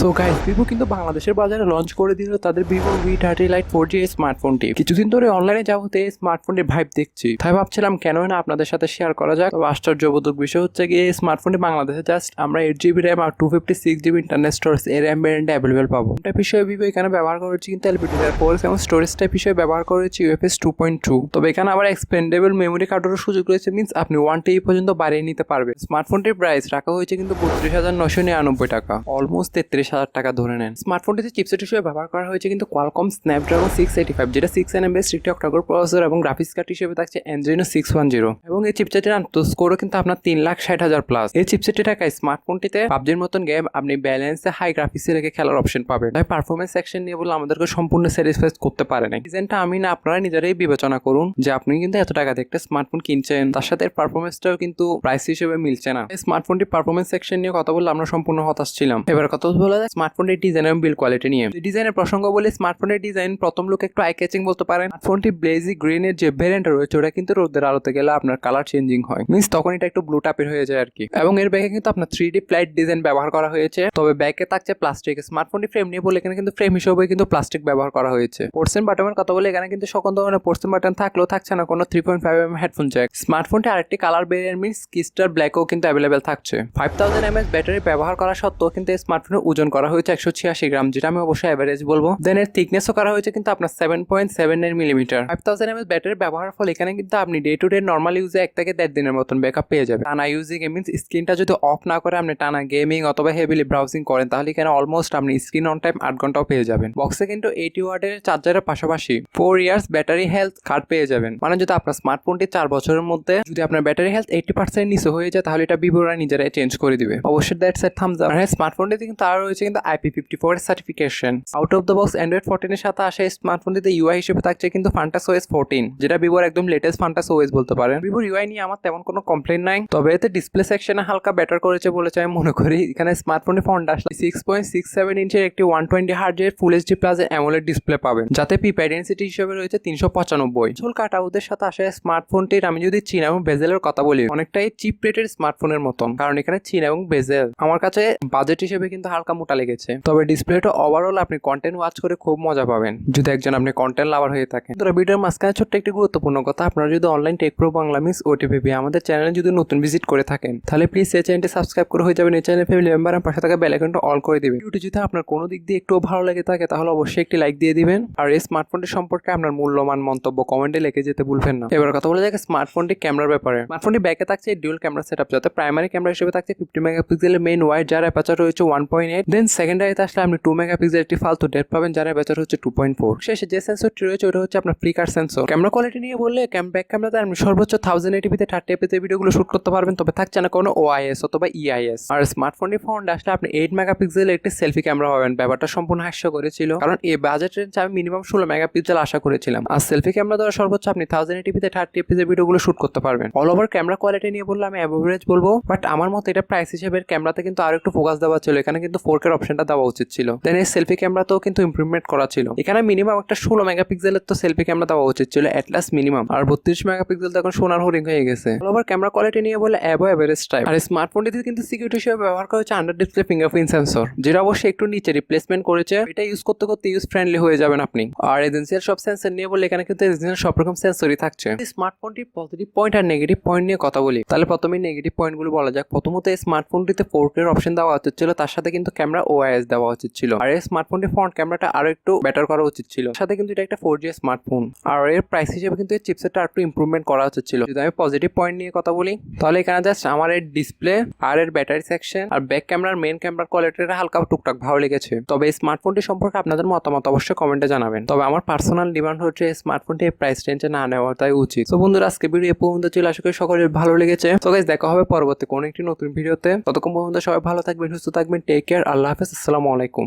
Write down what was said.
So guys, Vivo কিন্তু বাংলাদেশের বাজারে লঞ্চ করে দিল তাদের ভিভো V30 Lite 4G স্মার্টফোনটি। কিছুদিন ধরে অনলাইনে যাবতে এই স্মার্টফোনটির ভাইব দেখছি, তাই ভাবছিলাম কেন না আপনাদের সাথে শেয়ার করা যাক। তবে আশ্চর্যবোধক বিষয় হচ্ছে গিয়ে এই স্মার্টফোনটি বাংলাদেশে জাস্ট আমরা 8GB র্যাম আর 256GB ইন্টারনেট স্টোরেজ এর র্যাম ভ্যারিয়েন্টে অ্যাভেলেবেল পাবো। টাইপ হিসেবে ভিভো এখানে ব্যবহার করেছি কিন্তু LPDDR4 এবং স্টোরেজ টাইপ হিসেবে ব্যবহার করেছি UFS 2.2। তবে এখানে আবার এক্সপেন্ডেবল মেমোরি কার্ডেরও সুযোগ রয়েছে, মিন্স আপনি 1TB পর্যন্ত বাড়িয়ে নিতে পারবেন। স্মার্টফোনটির প্রাইস রাখা হয়েছে কিন্তু 32,999 টাকা, অলমোস্ট 33,000 টাকা ধরে নেন। স্মার্টফোনটিতে চিপসেট হিসেবে ব্যবহার করা হয়েছে কিন্তু কোয়ালকম স্ন্যাপড্রাগন 685, যেটা 6nm base 3 octa core processor এবং গ্রাফিক্স কার্ড হিসেবে থাকছে Adreno 610। এবং এই চিপসেটের স্কোরও কিন্তু আপনার 3,60,000 প্লাস। এই চিপসেটটি টাকায় স্মার্টফোনটিতে পাবজির মতন গেম আপনি ব্যালেন্সে হাই গ্রাফিক্সে রেখে খেলার অপশন পাবেন। তাই পারফরমেন্স সেকশন নিয়ে বলে আমাদেরকে সম্পূর্ণ স্যাটিসফাই করতে পারে না। ডিজাইনটা আমি না আপনারা নিজেরাই বিবেচনা করুন যে আপনি কিন্তু এত টাকা দিয়ে একটা স্মার্টফোন কিনছেন, তার সাথে এর পারফরমেন্সটাও কিন্তু প্রাইস হিসেবে মিলছে না। এই স্মার্টফোনটির পারফরমেন্স সেকশন নিয়ে কথা বললে আমরা সম্পূর্ণ হতাশ ছিলাম। এবার কথা বলা যায় স্মার্টফোনটির ডিজাইন এবং বিল্ড কোয়ালিটি নিয়ে। ডিজাইনের প্রসঙ্গ বলে স্মার্টফোনের ডিজাইন প্রথম লুক একটু আই ক্যাচিং বলতে পারেন। স্মার্টফোনটি ব্লেজি গ্রিনের যে ভ্যারিয়েন্ট রয়েছে ওটা কিন্তু রোদের আলোতে গেলে আপনার কালার চেঞ্জিং হয়, মিন্স তখন এটা একটু ব্লু টাইপের হয়ে যায় আর কি। এবং এর ব্যাগে কিন্তু আপনার 3D ফ্লাইট ডিজাইন ব্যবহার করা হয়েছে, তবে ব্যাগে থাকছে প্লাস্টিক। স্মার্টফোনটি ফ্রেম নিয়ে বলে এখানে কিন্তু ফ্রেম হিসেবে কিন্তু প্লাস্টিক ব্যবহার করা হয়েছে। পোর্টস বাটনের কথা বলে এখানে কিন্তু সকল ধরনের পোর্টস বাটন থাকলেও থাকছে না কোনো 3.5mm হেডফোন জ্যাক। স্মার্টফোনটি আরেকটি কালার ভেরিয়েন্ট মিন্স ক্রিস্টাল ব্ল্যাকও কিন্তু অ্যাভেলেবেল থাকছে। 5000 mAh ব্যাটারি ব্যবহার করা সত্ত্বেও কিন্তু এই স্মার্টফোনের ওজন করা হয়েছে 186 গ্রাম, যেটা আমি অবশ্যই এভারেজ বলবো। দেন এর থিকনেসও করা হয়েছে কিন্তু আপনার 7.7 মিলিমিটার। 5000 mAh ব্যাটারি ব্যবহারের ফলে এখানে কিন্তু আপনি ডে টু ডে নর্মাল ইউজে 1 থেকে 1.5 দিনের মতন ব্যাকআপ পেয়ে যাবেন। টানা ইউজিং মিন্স স্ক্রিনটা যদি অফ না করে আপনি টানা গেমিং অথবা হেভিলি ব্রাউজিং করেন তাহলে এখানে অলমোস্ট আপনি স্ক্রিন অন টাইম 8 ঘন্টাও পেয়ে যাবেন। বক্সে কিন্তু 80 ওয়াটের চার্জারের পাশাপাশি 4 ইয়ার্স ব্যাটারি হেলথ কার্ড পেয়ে যাবেন। মানে যদি আপনার স্মার্টফোনটি 4 বছরের মধ্যে যদি আপনার ব্যাটারি হেলথ 80% নিচে হয়ে যায় তাহলে এটা ভিভোরা নিজেরাই চেঞ্জ করে দিবে। অবশ্যই দ্যাটস এ থামস আপ। আর স্মার্টফোনটিতে কিন্তু তার রয়েছে কিন্তু IP54 এর certification. Out of the box Android 14 এর সাথে আসে স্মার্টফোনটিতে UI হিসেবে থাকছে কিন্তু ফান্টাস OS 14, যেটা ভিভোর একদম লেটেস্ট ফান্টাস OS বলতে পারেন। ভিভোর UI নিয়ে আমার তেমন কোনো কমপ্লেন নাই, তবে এতে ডিসপ্লে সেকশনে হালকা বেটার করেছে বলে আমি মনে করি। এখানে স্মার্টফোনের ফন্ট আসলে 6.67 ইঞ্চের একটি 120 হার্জের ফুল HD প্লাস অ্যামোলেড ডিসপ্লে পাবেন, যাতে পিপি ডেনসিটি হিসেবে রয়েছে 395। চুল কাটাউটের সাথে আসে স্মার্টফোনটির আমি যদি চিন এবং বেজেলের কথা বলি, অনেকটাই চিপ রেটের স্মার্টফোনের মতন, কারণ এখানে চিন এবং বেজেল আমার কাছে বাজেট হিসেবে কিন্তু হালকা মোটা লেগেছে। তবে ডিসপ্লেটা ওভারঅল আপনি কন্টেন্ট ওয়াচ করে খুব মজা পাবেন যদি একজন আপনি কন্টেন্ট লাভার হয়ে থাকেন। তো ভিডিওর মাঝখানে ছোট্ট একটি গুরুত্বপূর্ণ কথা, আপনারা যদি online take pro Bangla miss OTPP আমাদের চ্যানেলে যদি নতুন ভিজিট করে থাকেন তাহলে প্লিজ এই চ্যানেলটি সাবস্ক্রাইব করে হয়ে যাবেন। এই চ্যানেল ফ্যামিলি মেম্বার আর পাশে থাকা বেল আইকনটা অল করে দিবেন। ভিডিওটি যদি আপনার কোনো দিক দিয়ে একটু ভালো লেগে থাকে তাহলে অবশ্যই একটি লাইক দিয়ে দিবেন, আর এই স্মার্টফোনটি সম্পর্কে আপনার মূল্যবান মন্তব্য কমেন্টে লিখে যেতে ভুলবেন না। এবার কথা বলা যাক স্মার্টফোনটি ক্যামেরার ব্যাপারে। স্মার্টফোনটি ব্যাকে থাকছে ডুয়াল ক্যামেরা সেটআপ, যাতে প্রাইমারি ক্যামেরা হিসেবে থাকছে 50 মেগাপিক্সেলের মেইন ওয়াইড, যার অ্যাপারচার রয়েছে 1.8। দেন সেকেন্ডারিতে আসলে আপনি 2 মেগাপিক্সেল একটি ফালতু ডেপথ পাবেন, যার অ্যাপারচার হচ্ছে 2.4। শেষে যে সেন্সরটি রয়েছে ওটা হচ্ছে আপনার ফ্লিকার সেন্সর। ক্যামেরা কোয়ালিটি নিয়ে বললে ব্যাক ক্যামেরাতে আপনি সর্বোচ্চ 1080p 30fps ভিডিওগুলো শুট করতে পারবেন, তবে থাকছে না কোনো OIS অথবা EIS। আর স্মার্টফোনটি ফ্রন্ট আসলে আপনি 8 মেগাপিক্সেলের একটি সেলফি ক্যামেরা পাবেন। ব্যাপারটা সম্পূর্ণ হাস্যকর ছিল, কারণ এই বাজেট রেঞ্জে আমি মিনিমাম 16 মেগাপিক্সেল আশা করেছিলাম। আর সেলফি ক্যামেরা দ্বারা সর্বোচ্চ আপনি 1080p 30fps ভিডিওগুলো শুট করতে পারবেন। অল ওভার ক্যামেরা কোয়ালিটি নিয়ে বললে আমি এভারেজ বলবো, বাট আমার মতে এটা প্রাইস হিসেবে ক্যামেরাতে কিন্তু আরো একটু ফোকাস দেওয়া ছিল। এখানে কিন্তু 4K অপশনটা দেওয়া উচিত ছিল। দেন এই সেলফি ক্যামেরাতেও কিন্তু ইমপ্রুভমেন্ট করা ছিল। এখানে মিনিমাম একটা 16 মেগাপিক্সেলের তো সেলফি ক্যামেরা দেওয়া উচিত ছিল এটলাস্ট মিনিমাম, আর 32 মেগাপিক্সেল তো এখন সোনার হরিং হয়ে গেছে। অল ওভার ক্যামেরা কোয়ালিটি নিয়ে বলে এভারেজ টাইপ। আর স্মার্টফোনটিতে কিন্তু সিকিউরিটি হিসেবে ব্যবহার করা হচ্ছে আন্ডার ডিসপ্লে ফিঙ্গারপ্রিন্ট সেন্সর, যেটা অবশ্যই একটু নিচে রিপ্লেসমেন্ট করেছে। এটা ইউজ করতে করতে ইউজ ফ্রেন্ডলি হয়ে যাবেন আপনি। আর এজেন্সিয়াল সব সেন্সর নিয়ে বলে এখানে কিন্তু এজেন্সিয়াল সব রকম সেন্সরই থাকছে। স্মার্টফোনটির পজিটিভ পয়েন্ট আর নেগেটিভ পয়েন্ট নিয়ে কথা বলি, তাহলে প্রথমে নেগেটিভ পয়েন্টগুলো বলা যাক। প্রথমত এই স্মার্টফোনটিতে 4K এর অপশন দেওয়া উচিত ছিল, তার সাথে কিন্তু ক্যামেরা OIS দেওয়া উচিত ছিল। আর এই স্মার্টফোনটির ফ্রন্ট ক্যামেরাটা আরো একটু বেটার করা উচিত ছিল, সাথে কিন্তু এটা একটা 4G স্মার্টফোন। আর এর প্রাইস হিসেবে কিন্তু এই চিপসেটটা আরেকটু ইমপ্রুভমেন্ট করা উচিত ছিল। যদি আমি পজিটিভ পয়েন্ট নিয়ে কথা বলি তাহলে এখানে জাস্ট আমার এর ডিসপ্লে আর এর ব্যাটারি সেকশন আর ব্যাক ক্যামেরার মেইন ক্যামেরার কোয়ালিটিটা হালকা টুকটাক ভালো লেগেছে। তবে এই স্মার্টফোনটি সম্পর্কে আপনাদের মতামত অবশ্যই কমেন্টে জানাবেন। তবে আমার পার্সোনাল ডিমান্ড হচ্ছে এই স্মার্টফোনটি এই প্রাইস রেঞ্জে না নেওয়াটাই উচিত। তো বন্ধুরা, আজকে ভিডিও এ পর্যন্ত ছিল, আশা করি সকলের ভালো লেগেছে। তো গাইস, দেখা হবে পরবর্তী কোনো একটি নতুন ভিডিওতে। ততক্ষণ পর্যন্ত সবাই ভালো থাকবেন, সুস্থ থাকবেন। টেক কেয়ার, আল্লাহ হাফেজ, আসসালামু আলাইকুম।